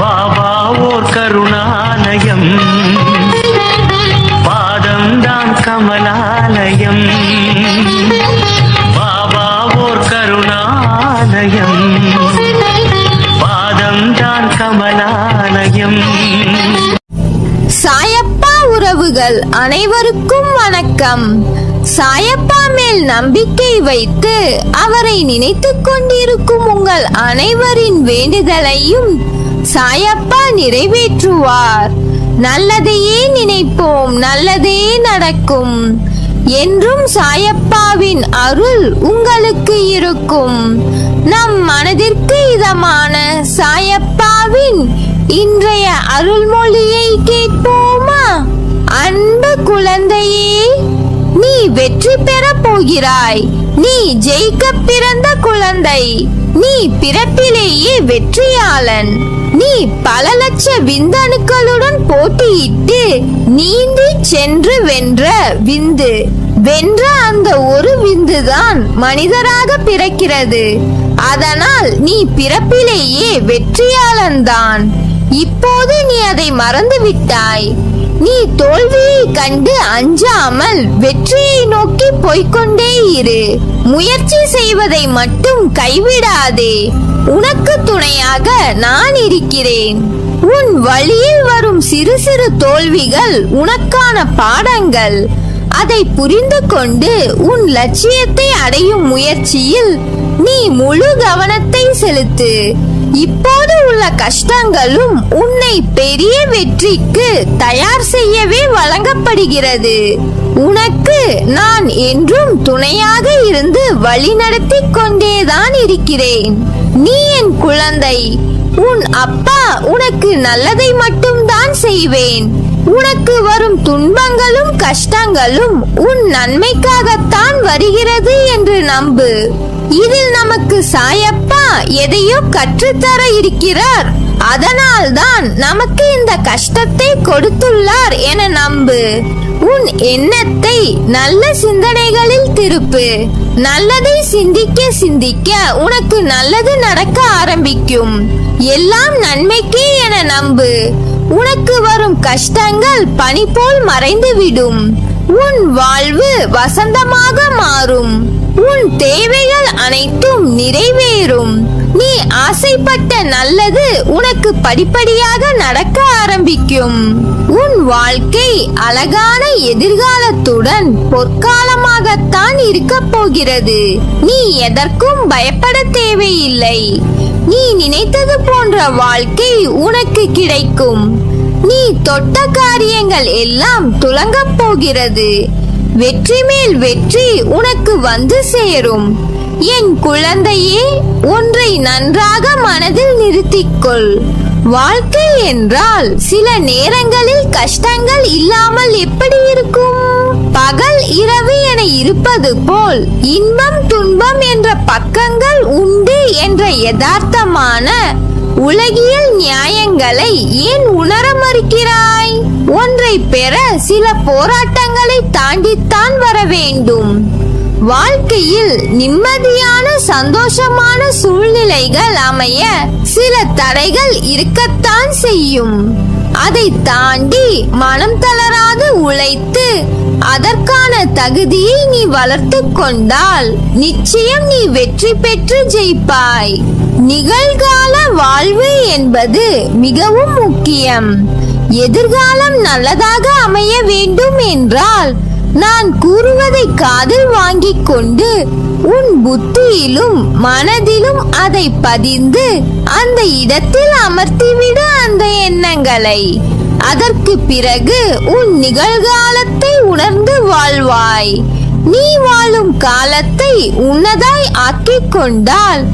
பாபா ஓர் கருணாலயம், பாதம்தான் கமலாலயம். பாபா ஓர் கருணாலயம், பாதம்தான் கமலாலயம். சாயப்பா உறவுகள் அனைவருக்கும் வணக்கம். சாயப்பா மேல் நம்பிக்கை வைத்து அவரை நினைத்துக் கொண்டிருக்கும் உங்கள் அனைவரின் வேண்டுதலையும் சாயப்பா நிறைவேற்றுவார். நல்லதையே நினைப்போம், நல்லதே நடக்கும். என்றும் சாயப்பாவின் அருள் உங்களுக்கு இருக்கும். நம் மனதிற்கு இதமான சாயப்பாவின் இன்றைய அருள்மொழியை கேட்போமா? அன்பு குழந்தையே, நீ வெற்றி பெற போகிறாய். நீ ஜெயிக்க பிறந்த குழந்தை. நீ பிறப்பிலேயே வெற்றியாளன். நீ பல லட்ச விந்தணுக்களுடன் போட்டியிட்டு நீந்தி சென்று வென்ற விந்து. வென்ற அந்த ஒரு விந்துதான் மனிதராக பிறக்கிறது. அதனால் நீ பிறப்பிலேயே வெற்றியாளன்தான். இப்போது நீ அதை மறந்து விட்டாய். நீ தோல்வியை கண்டு அஞ்சாமல் வெற்றியை நோக்கி போய்கொண்டே இரு. முயற்சி செய்வதை மட்டும் கைவிடாதே. உனக்கு துணையாக நான் இருக்கிறேன். உன் வழியில் வரும் சிறு சிறு தோல்விகள் உனக்கான பாடங்கள். அதை புரிந்து கொண்டு உன் லட்சியத்தை அடையும் முயற்சியில் நீ முழு கவனத்தை செலுத்து. இப்போது உள்ள கஷ்டங்களும் உன்னை பெரிய வெற்றிக்கு தயார் செய்யவே வழங்கப்படுகிறது. உனக்கு நான் என்றும் துணையாக இருந்து வழிநடத்தி கொண்டேதான் இருக்கிறேன். நீ என் குழந்தை. உன் அப்பா உனக்கு நல்லதை மட்டும்தான் செய்வேன். உனக்கு வரும் துன்பங்களும் கஷ்டங்களும் உன் நன்மைக்காகத்தான் வருகிறது என்று நம்பு. இதில் நமக்கு சாயப்பா எதையோ கற்றுத்தர இருக்கிறார். அதனால் தான் நமக்கு இந்த கஷ்டத்தை கொடுத்துள்ளார் என நம்பு. உன் எண்ணத்தை நல்ல சிந்தனைகளில் திருப்பு. நல்லதை சிந்திக்க சிந்திக்க உனக்கு நல்லது நடக்க ஆரம்பிக்கும். எல்லாம் நன்மைக்கே என நம்பு. உனக்கு வரும் கஷ்டங்கள் பனி போல் மறைந்துவிடும். உன் வாழ்வு வசந்தமாக மாறும். உன் தேவைகள் அனைத்தும் நிறைவேறும். நீ ஆசைப்பட்ட நல்லது உனக்கு படிப்படியாக நடக்க ஆரம்பிக்கும். உன் வாழ்க்கை அழகான எதிர்காலத்துடன் பொற்காலமாகத்தான் இருக்க போகிறது. நீ எதற்கும் பயப்பட தேவையில்லை. நீ நினைத்தது போன்ற வாழ்க்கை உனக்கு கிடைக்கும். நீ தொட்ட காரியங்கள் எல்லாம் துலங்கப் போகிறது. வெற்றி மேல் வெற்றி உனக்கு வந்து சேரும். என் குழந்தையே, ஒன்றை நன்றாக மனதில் நிறுத்திக்கொள். வாழ்க்கை என்றால் சில நேரங்களில் கஷ்டங்கள் இல்லாமல் எப்படி இருக்கும்? பகல் இரவு என இருப்பது போல் இன்பம் துன்பம் என்ற பக்கங்கள் உண்டு என்ற யதார்த்தமான உலகியல் நியாயங்களை ஏன் உணர மறுக்கிறாய்? ஒன்றை பெற சில போராட்டங்களை தாண்டித்தான் வர வேண்டும். வாழ்க்கையில் நிம்மதியான சந்தோஷமான சூழ்நிலைகள் அமைய சில தடைகள் இருக்கத்தான் செய்யும். அதை தாண்டி மனம் தளராது உழைத்து அதற்கான தகுதியை நீ வளர்த்து கொண்டால் நிச்சயம் நீ வெற்றி பெற்று ஜெயிப்பாய். நிகழ்கால வாழ்வு என்பது மிகவும் முக்கியம். எதிர்காலம் நல்லதாக அமைய வேண்டும் என்றால் நான் கூறுவதை காதில் வாங்கிக் கொண்டு உன் புத்தியிலும் மனதிலும் அதை பதிந்து அந்த இடத்தில் அமர்த்திவிடு அந்த எண்ணங்களை. அதற்கு பிறகு உன் நிகழ்காலத்தை உணர்ந்து வாழ்வாய். நீ வாழும் காலத்தை உன்னதாய் ஆக்கிக் கொண்டால்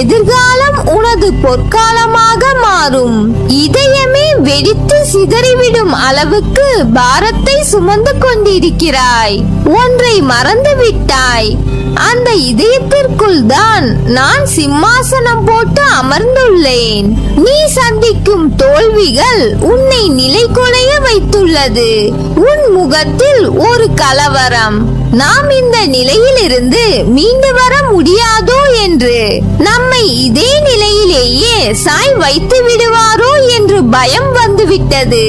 எதிர்காலம் உனது பொற்காலமாக மாறும். இதயமே வெடித்து சிதறிவிடும் அளவுக்கு பாரத்தை சுமந்து கொண்டிருக்கிறாய். ஒன்றை மறந்து விட்டாய். அந்த இதயத்திற்குள் தான் நான் சிம்மாசனம் போட்டு அமர்ந்துள்ளேன். நீ சந்திக்கும் தோல்விகள் உன்னை நிலைகுலைய வைத்துள்ளது. உன் முகத்தில் ஒரு கலவரம். நாம் இந்த நிலையிலிருந்து மீண்டு வர முடியாதோ என்று, நம்மை இதே நிலையிலேயே சாய் வைத்து விடுவாரோ என்று பயம் வந்துவிட்டது.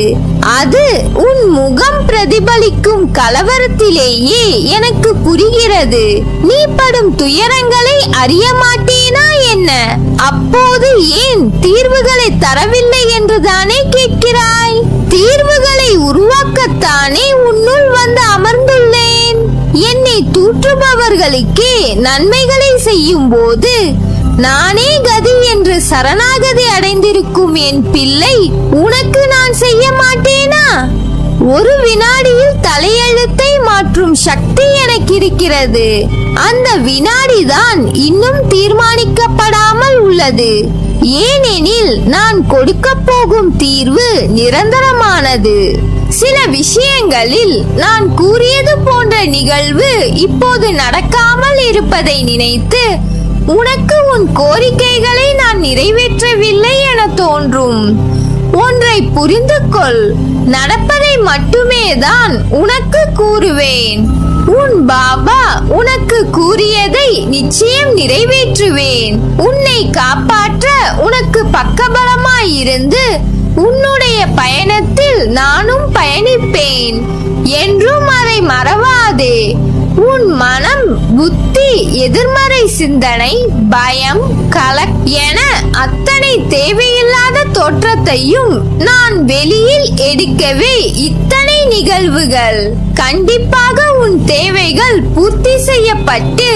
அது உன் முகம் பிரதிபலிக்கும் கலவரத்திலேயே எனக்கு புரிகிறது. நீ படும் துயரங்களை அறிய மாட்டேனா என்ன? அப்போது ஏன் தீர்வுகளை தரவில்லை என்றுதானே கேட்கிறாய்? தீர்வுகளை உருவாக்கத்தானே உன்னுள் வந்து அமர்ந்துள்ளேன். என்னை தூற்றுபவர்களுக்கே நன்மைகளை செய்யும் போது நானே கதி என்று சரணாகதி அடைந்திருக்கும் என் பிள்ளை உனக்கு நான் செய்ய மாட்டேனா? ஒரு வினாடியில் தலையெழுத்தை மாற்றும் சக்தி எனக்கு இருக்கிறது. அந்த வினாடிதான் இன்னும் தீர்மானிக்கப்படாமல் உள்ளது. ஏனெனில் நான் கொடுக்க போகும் தீர்வு நிரந்தரமானது. சில விஷயங்களில் நான் கூறியது போன்ற நிகழ்வு இப்போது நடக்காமல் இருப்பதை நினைத்து உனக்கு உன் கோரிக்கைகளை நான் நிறைவேற்றவில்லை என தோன்றும். ஒன்றை புரிந்து கொள், நடப்பதை மட்டுமே தான் உனக்கு கூறுவேன். உன் பாபா உனக்கு கூறியதை நிச்சயம் நிறைவேற்றுவேன். உன்னை காப்பாற்ற உனக்கு பக்கபலமாயிருந்து உன்னுடைய பயணத்தில் நானும் பயணிப்பேன். என்றும் அதை மறவாதே. உன் மனம், புத்தி, எதிர்மறை சிந்தனை, பயம், என அத்தனை தேவையில்லாத தோற்றத்தையும் நான் வெளியில் எடுக்கவே இத்தனை நிகழ்வுகள். கண்டிப்பாக உன் தேவைகள் பூர்த்தி செய்யப்பட்டு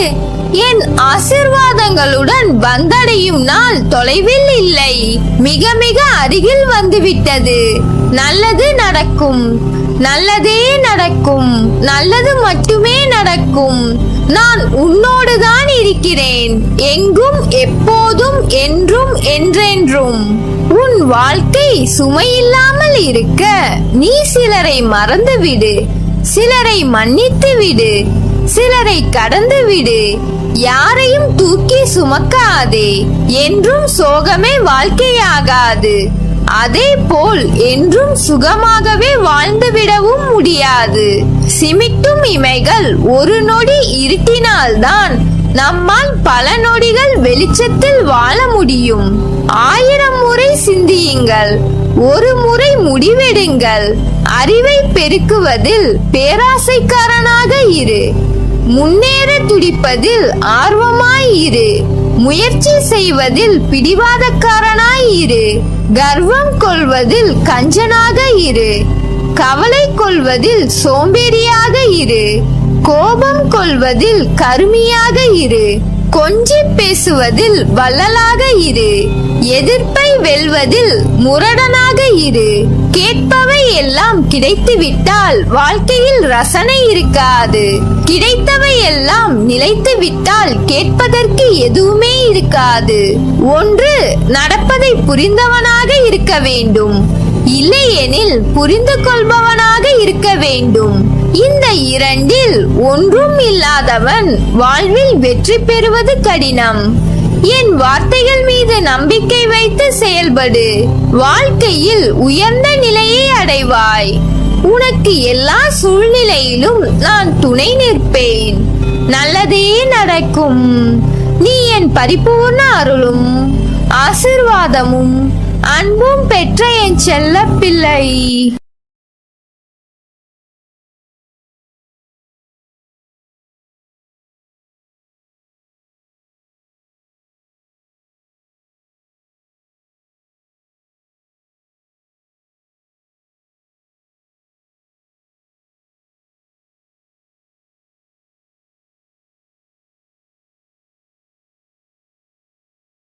என் ஆசீர்வாதங்களுடன் வந்தடையும் நாள் தொலைவில் இல்லை, மிக மிக அருகில் வந்துவிட்டது. நல்லது நடக்கும், நல்லதே நடக்கும், நல்லது மட்டுமே நடக்கும். நான் உன்னோடு தான் இருக்கிறேன், எங்கும் எப்போதும் என்றும் என்றென்றும். உன் வாழ்க்கை சுமையில்லாமல் இருக்க நீ சிலரை மறந்துவிடு, சிலரை மன்னித்து விடு, சிலரை கடந்து விடு. யாரையும் தூக்கி சுமக்காதே. என்றும் சோகமே வாழ்க்கையாகாது. அதே போல் என்றும் சுகமாகவே வாழ்ந்துவிடவும் முடியாது. சிமிட்டும் இமைகள் ஒரு நொடி இருட்டினால்தான் நம்மால் பல நொடிகள் வெளிச்சத்தில் வாழ முடியும். 1000 முறை சிந்தியுங்கள், ஒரு முறை முடிவெடுங்கள். அறிவை பெருக்குவதில் பேராசைக்காரனாக இரு. முன்னேற துடிப்பதில் ஆர்வமாயிரு. முயற்சி செய்வதில் பிடிவாதக்காரனாய் இரு. கர்வம் கொள்வதில் கஞ்சனாக இரு. கவலை கொள்வதில் சோம்பேறியாக இரு. கோபம் கொள்வதில் கருமியாக இரு. கொஞ்சி பேசுவதில் வள்ளலாக இரு. எதிர்ப்பை வெல்வதில் முரடனாக இரு. கேட்பவை எல்லாம் கிடைத்துவிட்டால் வாழ்க்கையில் ரசனை இருக்காது. கிடைத்தவை எல்லாம் நிலைத்து விட்டால் கேட்பதற்கு எதுவுமே இருக்காது. ஒன்று நடப்பதை புரிந்தவனாக இருக்க வேண்டும், இல்லையெனில் புரிந்து கொள்பவனாக இருக்க வேண்டும். இந்த இரண்டில் ஒன்றும் இல்லாதவன் வாழ்வில் வெற்றி பெறுவது கடினம். என் வார்த்தைகள் மீது நம்பிக்கை வைத்து செயல்படு. வாழ்க்கையில் உயர்ந்த நிலையை அடைவாய். உனக்கு எல்லா சூழ்நிலையிலும் நான் துணை நிற்பேன். நல்லதே நடக்கும். நீ என் பரிபூர்ண அருளும் ஆசீர்வாதமும் அன்பும் பெற்ற என் செல்ல பிள்ளை.